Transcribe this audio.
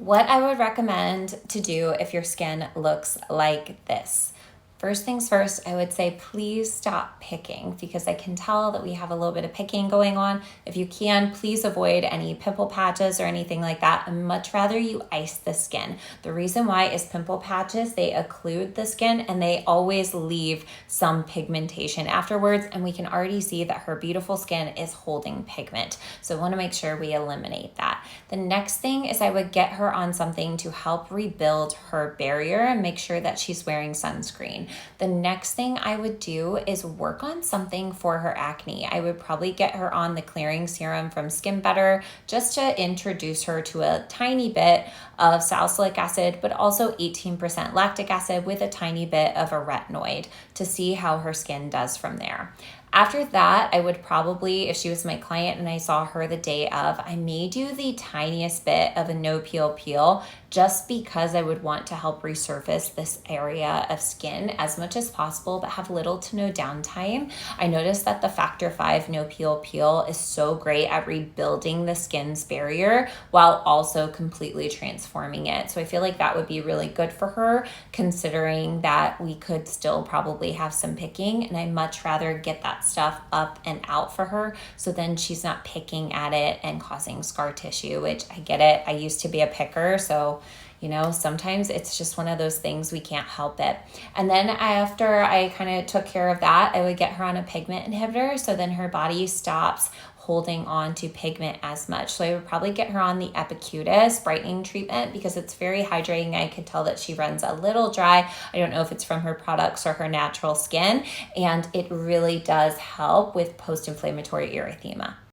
What I would recommend to do if your skin looks like this. First things first, I would say please stop picking, because I can tell that we have a little bit of picking going on. If you can, please avoid any pimple patches or anything like that. I'd much rather you ice the skin. The reason why is pimple patches, they occlude the skin and they always leave some pigmentation afterwards. And we can already see that her beautiful skin is holding pigment. So I want to make sure we eliminate that. The next thing is I would get her on something to help rebuild her barrier and make sure that she's wearing sunscreen. The next thing I would do is work on something for her acne. I would probably get her on the clearing serum from Skin Better, just to introduce her to a tiny bit of salicylic acid, but also 18% lactic acid with a tiny bit of a retinoid, to see how her skin does from there. After that, I would probably, if she was my client and I saw her the day of, I may do the tiniest bit of a no peel peel, just because I would want to help resurface this area of skin as much as possible, but have little to no downtime. I noticed that the Factor 5 no peel is so great at rebuilding the skin's barrier while also completely transforming it. So I feel like that would be really good for her, considering that we could still probably have some picking, and I'd much rather get that stuff up and out for her, so then she's not picking at it and causing scar tissue, which I get it. I used to be a picker, so sometimes it's just one of those things, we can't help it. And then after I kind of took care of that, I would get her on a pigment inhibitor, so then her body stops holding on to pigment as much. So I would probably get her on the Epicutis brightening treatment, because it's very hydrating. I could tell that she runs a little dry. I don't know if it's from her products or her natural skin, and it really does help with post-inflammatory erythema.